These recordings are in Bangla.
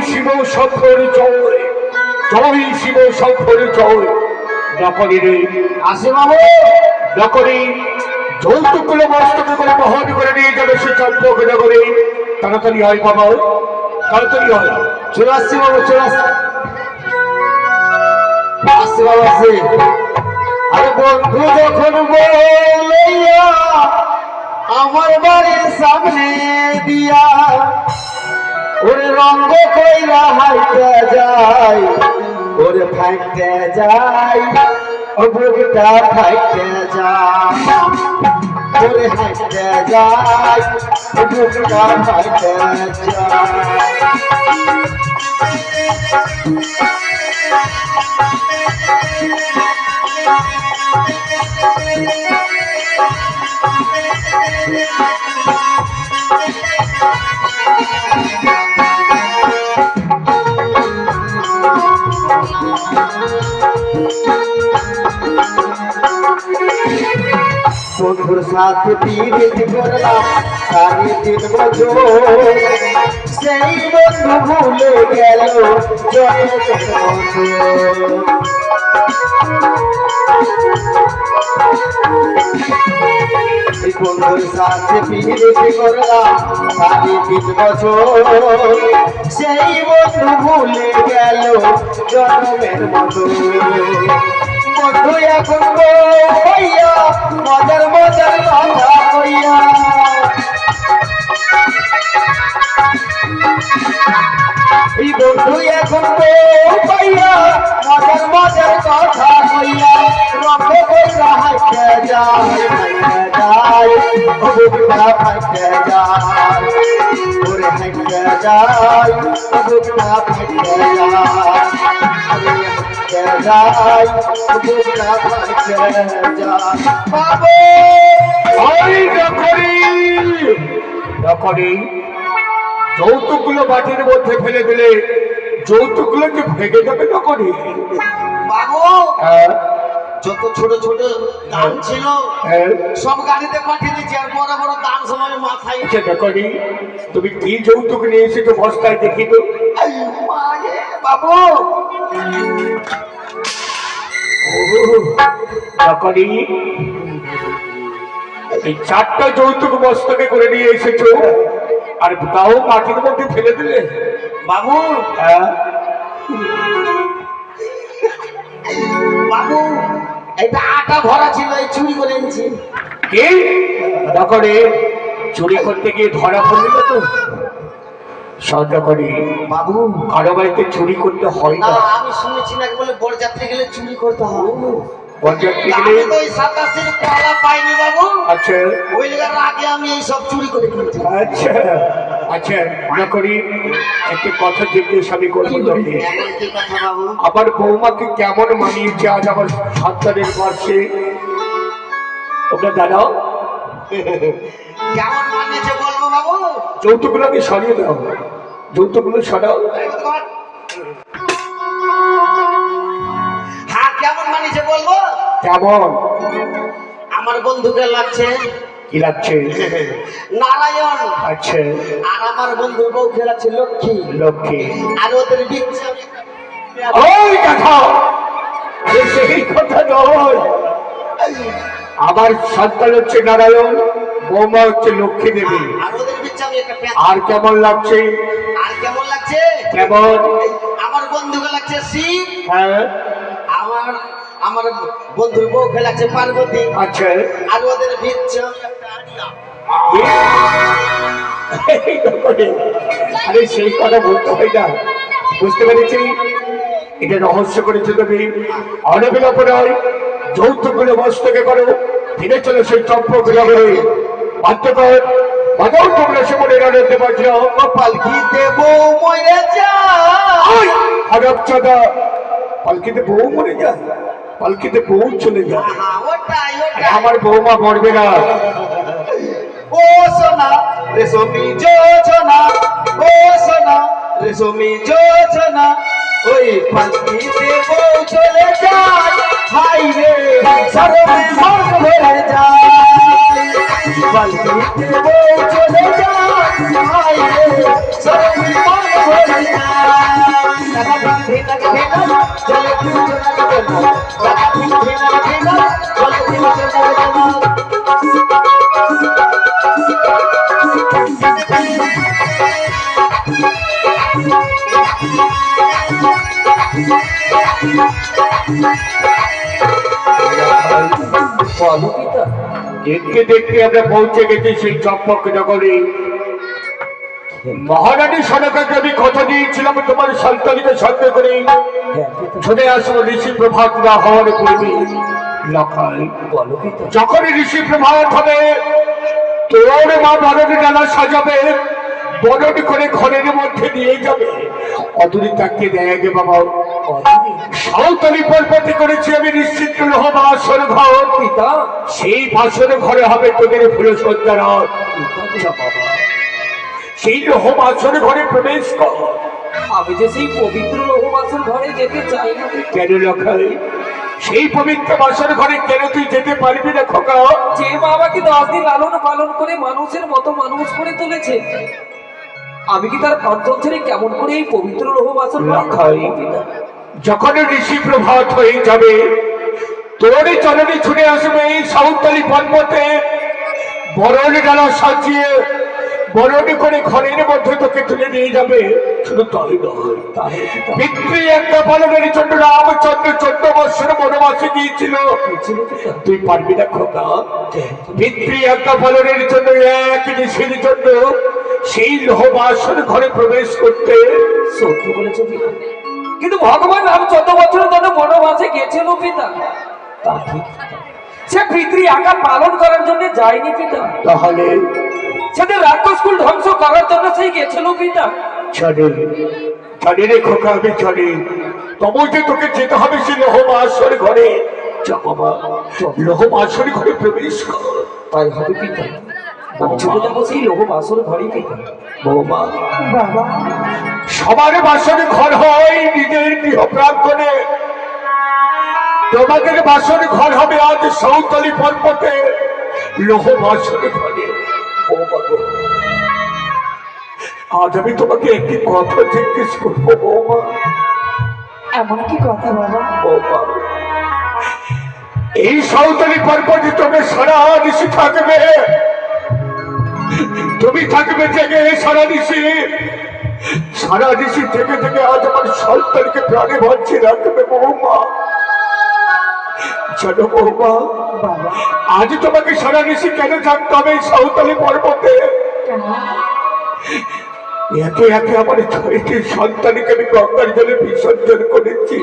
শিব শম্ভর জয়, জয় শিব শম্ভর জয়। নকরি রে আসে বাবু, নকরি যৌতুকগুলো মস্তকে করে বহন করে নিয়ে যাবে সে চম্পক নগরে। তাড়াতাড়ি হয় বাবা, তাড়াতাড়ি হয়। চলে আসছি বাবু, চলে আসছি। আসছে বাবু, আসছে। আরে বন্ধু যখন বলইয়া আমার বাড়ির সামনে দিয়া ওরে রঙ্গ কইরা হাইতে যায়, ওরে ফাইতে যায়, ও বুকটা ফাইতে যায়, ওরে হাইতে যায়, ও বুকটা ফাইতে যায়। বন্ধুর সাথে পিরিত করলাম 3.5 বছর, সেই বন্ধু ভুলে গেল জন্মের মতো। বন্ধুর সাথে পিরিত করলাম 3.5 বছর, সেই বন্ধু ভুলে গেল জন্মের মতো। বন্ধু এখন কইয়া মজার মজার কথা কইয়া, এই বন্ধু এখন কইয়া মজার মজার কথা কইয়া রঙ্গ কইরা হাইতে যায়, হাইতে যায়, ও বুকটা ফাইতে যায়, ওরে হাইতে যায়, ও বুকটা ফাইতে যায়, যায়, ও বুকটা ফাইতে যায়। বাবু ওই নকরি, নকরি যৌতুকগুলো বাটির মধ্যে ফেলে দিলে যৌতুকগুলো যে ভেঙে যাবে নকরি। বাবু হ্যাঁ যত ছোট ছোট দান ছিল হ্যাঁ, সব গাড়িতে পাঠিয়ে দিচ্ছি, আর বড় বড় দান সময় মাথায়। আচ্ছা নকরি, তুমি কি যৌতুক নিয়ে এসেছো বস্তায় দেখি তো। মায়ে বাবু নকরি, এই 4টা যৌতুক মস্তকে করে নিয়ে এসেছো আর তাও মাটির মধ্যে ফেলে দিলে। বাবু হ্যাঁ বাবু এটা আটা ভরা ছিল, এই চুরি করে এনেছি। কি নকরি, চুরি করতে গিয়ে ধরা পড়লি না তো? সহ্য করি বাবু কারো বাড়িতে চুরি করতে হয় না, না। আমি শুনেছি নাকি বলে বরযাত্রী গেলে চুরি করতে হয়। বরযাত্রী আমি গেলে তো ওই 87 কলা পাইনি বাবু, আচ্ছা ওই লাগার আগে আমি এই সব চুরি করে কিনেছি। আচ্ছা আচ্ছা মনে করি একটি কথা জিজ্ঞেস আমি করবো তোকে। এমন কি কথা বাবু? আমার বৌমাকে কেমন মানিয়েছে আজ আমার সন্তানের বর্ষে? তোমরা জানাও। কেমন মানিয়েছে বলবো বাবু? যৌতুকগুলোকে সরিয়ে দাও, যৌতুকগুলো সরাও। হ্যাঁ কেমন মানিয়েছে বলবো? কেমন আমার বন্ধুকে লাগছে কি লাগছে? নারায়ণ, আচ্ছা আর আমার বন্ধুর বউকে লাগছে লক্ষ্মী। লক্ষ্মী। আর ওদের বিচ্ছে ওই কথা, আরে সেই কথা নয়। আমার সন্তান হচ্ছে নারায়ণ, বৌমা হচ্ছে লক্ষ্মী দেবী। আর ওদের বিচ্ছে আমি একটা পেঁচা। আর কেমন লাগছে? আর কেমন লাগছে? কেমন? আমার বন্ধুকে লাগছে শিব, হ্যাঁ আমার আমার বন্ধুর বউকে লাগছে পার্বতী। আচ্ছা আর ওদের বিচ্ছে আমি একটা আড়িয়া। আরে সেই কথা বলতে হয় না, বুঝতে পেরেছি। এটা রহস্য করেছে তুমি। অনবিলম্ব নয়, যৌতুকগুলো মস্তকে করো, ফিরে চলো সেই চম্পক নগরে। বাধ্যকর বাজাও তোমরা সেমনের আনন্দে বাজাও। পালকিতে বউ মরে যায়, খারাপ চাঁদা, পালকিতে বউ মরে যায়, পালকিতে বউ চলে যায়। ওটাই ওটাই। আমার বৌমা মরবে না। ও সোনা রেশমি যোজনা, ও সোনা রেশমি যোজনা, ওই পালকিতে বউ চলে যায়, হাই রে সরমে মন ভরে যায়, পালকিতে বউ চলে যায়, হাই রে সরমে মন ভরে যায়। ঘৃণাকে ঘৃণা চলে দুজনাকে ঘৃণা রাখি ঘৃণাকে ঘৃণা চলে দুজনাকে ঘৃণা বলো পিতা। দেখতে দেখতে আমরা পৌঁছে গেছি সেই চম্পক নগরে। মহারানী সনকাকে আমি কথা দিয়েছিলাম তোমার সন্তানকে সঙ্গে করে চলে আসবো ঋষি প্রভাত না হওয়ার পূর্বে। লখাই বলো পিতা যখন ঋষি প্রভাত হবে তোর মা বরণী ডালা সাজাবে, বরণী করে ঘরের মধ্যে নিয়ে যাবে। অদূরে তাকে দেখে বাবা সাঁওতালি পর্বতে করেছি আমি নিশ্চিত লোহ বাসর ঘর পিতা সেই বাসর ঘরে হবে তোদের ফুলসজ্জার বাবা। সেই লোহ বাসর ঘরে প্রবেশ কর। আমি যে সেই পবিত্র লোহবাসন ঘরে যেতে চাই না কেন লখাই সেই পবিত্র বাসর ঘরে কেন তুই যেতে পারবি না খোকা? যে বাবাকে 10 দিন লালন পালন করে মানুষের মতো মানুষ করে তুলেছে, আমি কি তার অঞ্চল ছেড়ে কেমন করে এই পবিত্র লোহবাসন ঘরে লখাই যাব পিতা? যখন ঋষি প্রভাত হয়ে যাবে তোরই চরণে ছুটে আসবে এই সাঁওতালি পর্বতে, বরণ ডালা সাজিয়ে বরণী করে ঘরের মধ্যে তোকে তুলে নিয়ে যাবে। শুধু তাই নয়, তাহলে পিতা পিতৃ একটা পালনের জন্য রামচন্দ্র 14 বৎসর বনবাসে গিয়েছিল। ছিল পিতা তুই পারবি না খোকা? পিতৃ একটা পালনের জন্য এক ঋষির জন্য সেই লোহবাসন ঘরে প্রবেশ করতে। সত্যি বলেছো পিতা, কিন্তু ভগবান রাম 14 বছরের জন্য বনবাসে গিয়েছিল পিতা। তা ঠিক পিতা, সে পিতৃ আজ্ঞা পালন করার জন্য যায়নি পিতা, তাহলে সেটা রাক্ষসকুল ধ্বংস করার জন্য সেই গিয়েছিল পিতা। জানি জানি রে খোকা, আমি জানি তবু যে তোকে যেতে হবে সে লোহবাসর ঘরে। যা বাবা, লোহবাসর ঘরে প্রবেশ কর। তাই হবে পিতা, আমি চলে যাবো সেই লোহবাসর ঘরে পিতা। বৌমা, বাবা সবার বাসর ঘর হয় নিজের গৃহ প্রাঙ্গণে, তোমাদের বাসর ঘর হবে আজ সাঁওতালি পর্বতে লোহবাসর ঘরে। ও বাবা, আজ আমি তোমাকে একটি কথা জিজ্ঞেস করবো বৌমা। এমন কি কথা বাবা? বৌমা, এই সাঁওতালি পর্বতে তুমি সারা নিশি থাকবে, তুমি থাকবে জেগে সারা নিশি। সারা নিশি থেকে থেকে আজ আমার সন্তানকে প্রাণে বাঁচিয়ে রাখবে বৌমা। জানো বৌমা, বাবা আজ তোমাকে সারা নিশি কেন থাকতে হবে এই সাঁওতালি পর্বতে? কেন? একে একে আমার 6টি সন্তানকে আমি গঙ্গার জলে বিসর্জন করেছি।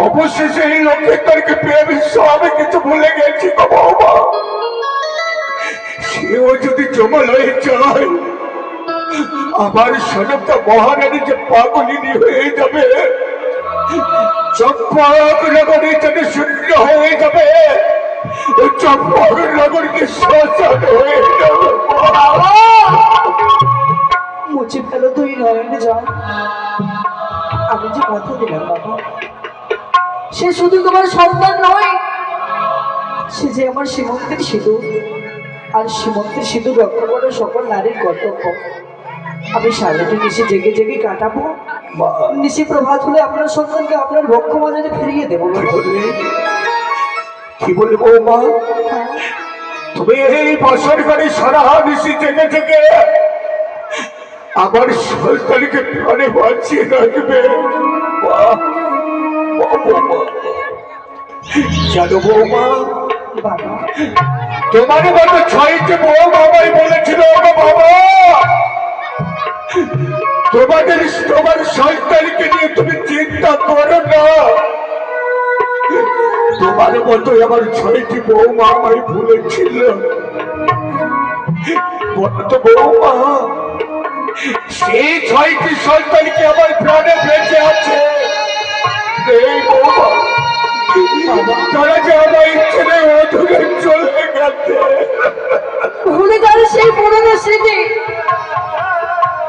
অবশেষে এই লক্ষ্মীকে পেয়ে বিশ্ব আমি কিছু ভুলে গেছি গো বাবা। সেও যদি জমল হয়ে যায়, আমার সনকা মহারানী যে পাগলিনী হয়ে যাবে, চম্পক নগরী যেন শূন্য হয়ে যাবে, চম্পক নগরীকে শ্মশান হয়ে যাবে। মুছে ফেলো তুই নয়নে যা। আমি যে কথা দিলাম বাবা, সে শুধু তোমার সন্তান নয়, সে যে আমার সীমন্তের সিঁদুর, আর সীমন্তের সিঁদুর রক্ষা করা সকল নারীর কর্তব্য। আমি সারাটি নিশে জেগে জেগে কাটাবো, নিশি প্রভাত হলে আপনার সন্তানকে আপনার ভক্ষ বাজারে ফিরিয়ে দেবো। কি বলবো মা, তুমি এই বছর করে সারা নিশি জেগে জেগে আমার সন্তানকে প্রাণে বাঁচিয়ে রাখবে। জানো বৌমা, বাবা তোমার মতো 6টি বউ বাবাই বলেছিল বাবা, তোমার সন্তানকে নিয়ে তুমি চিন্তা করো না। তোমার মতো আমার 6টি বৌমা আমায় ভুলেছিল। বলতো বৌমা, সেই 6টি সন্তানকে আমার প্রাণে বেঁচে আছে এই বৌমা, তারা যে আমার ছেলে অধুরে চলে গেছে। ভুলে গেল সেই পুরনো স্মৃতি।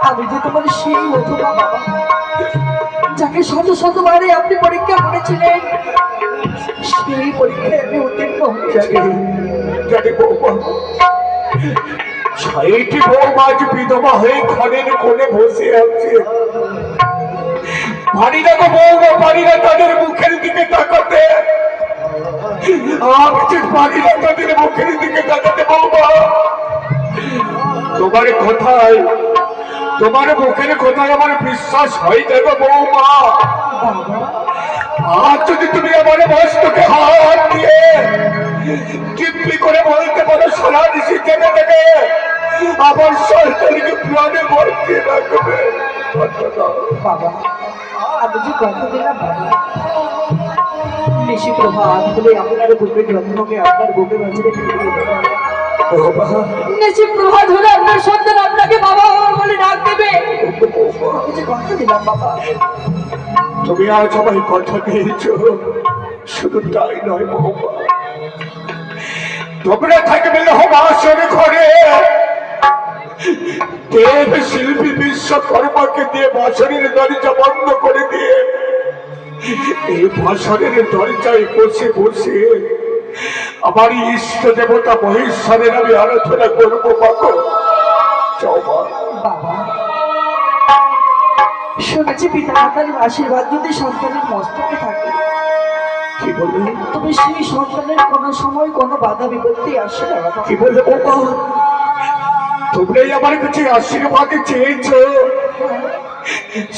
আমি যে তোমার সেই অধুরা বাবা, যাকে শত শতবারে আপনি পরীক্ষা করেছিলেন, সেই পরীক্ষায় আমি উত্তীর্ণ হয়েছি। জানি বৌমা, 6টি বৌমা আজ বিধবা হয়ে ঘরের কোণে বসে আছে। পারি না গো বৌমা, পারি না তাদের মুখের দিকে তাকাতে। আমি যে পারি না তাদের মুখের দিকে তাকাতে বৌমা। তোমার কথায়, তোমার মুখের কথায় আমার বিশ্বাস হয় না গো বৌমা। আর যদি তুমি আমার বস্তুকে হাত দিয়ে চিপি করে বলতে পারো সারা দিশি জেনে থেকে আমার সরকারকে প্রাণে ভর্তি রাখবে। বাবা, আমি যে কথা দিলাম বাবা, নিশি প্রভাত বলে আপনার বুকের যত্নকে আপনার বুকের মাঝে ফিরিয়ে দেবো। নিশি প্রভাত হলে আপনার সন্তান আপনাকে বাবা বাবা বলে ডাক দেবে। আমি যে কথা দিলাম বাবা। তুমি আজ আমায় কথা দিয়েছ, শুধু তাই নয় বৌমা, তোমরা থাকবে বাসর ঘরে দেব শিল্পী বিশ্বকর্মাকে দিয়ে বাসরের দরজা বন্ধ করে দিয়ে এই বাসরের দরজায় বসে বসে আমার ইষ্ট দেবতা মহেশ্বরের আমি আরাধনা করবো বাবা। বাবা, শুনেছি পিতা মাতার আশীর্বাদ যদি সন্তানের মস্তকে থাকে, কি বলবে, তবে সেই সন্তানের কোনো সময় কোনো বাধা বিপত্তি আসে না বাবা। কি বলবে বাবা, তোমরাই আমার কাছে আশীর্বাদ চেয়েছ,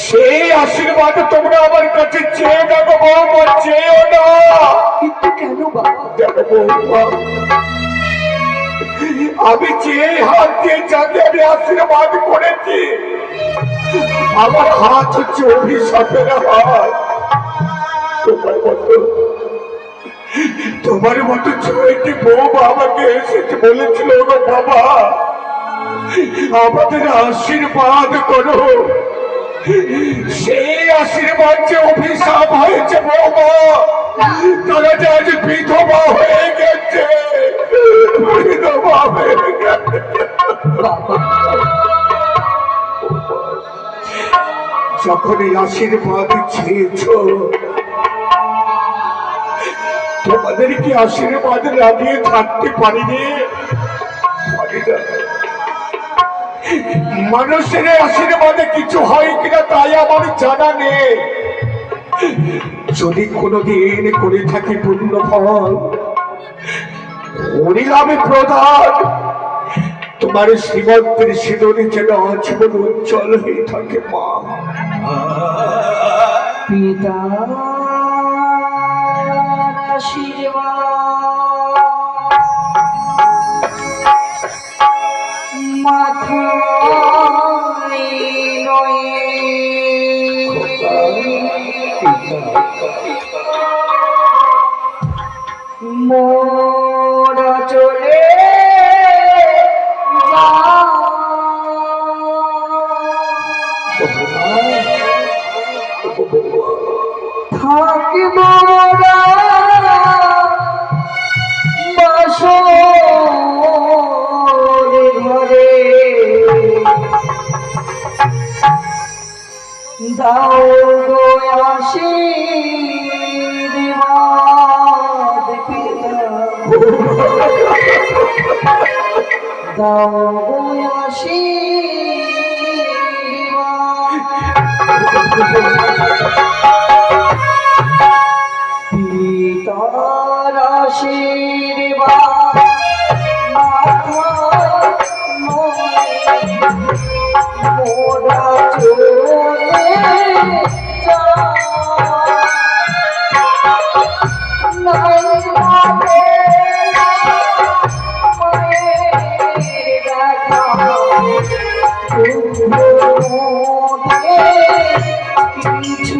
সেই আশীর্বাদ তোমরা আমার কাছে চেয়ে দেখো বৌমা, চেয়েও না। কিন্তু কেন বাবা? দেখো বৌমা, আমি চেয়ে হাত দিয়ে যাকে আমি আশীর্বাদ করেছি, আমার হাত হচ্ছে অভিশাপের হাত। তোমার মতো ছয়টি বৌমা আমাকে এসেছে বলেছিল, গো বাবা আমাদের আশীর্বাদ করো, সেই আশীর্বাদ যে অভিশাপ হয়েছে বৌমা, তারা যে আজ বিধবা হয়ে গেছে, বিধবা হয়ে গেছে। যখন এই আশীর্বাদ চেয়েছ, তোমাদের কি আশীর্বাদ লাগিয়ে থাকতে পারিনি? মানুষের আশীর্বাদে কিছু হয় কিনা তাই আমার জানা নেই। যদি কোনোদিন করে থাকি পূর্ণ ফল হরিনামে প্রদান, তোমার শ্রীমন্তের সিঁদুরে যেন আজীবন উজ্জ্বল হয়ে থাকে মা। পিতা আশীর্বাদ মাথায় রয়ে, মোরা চলে থাকিব মোরা বাসর ঘরে, দাও গো আশীর্বাদ পিতা, দাও গো আশীর্বাদ, পিতার আশীর্বাদ মোরা চলে কিছু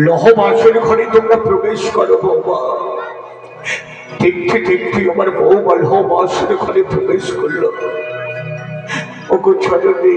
লহমাসের ঘরে তোমরা প্রবেশ করো বৌমা। দেখতে দেখতে আমার বৌমা লহমাসের ঘরে প্রবেশ করলো। ওগো জননী,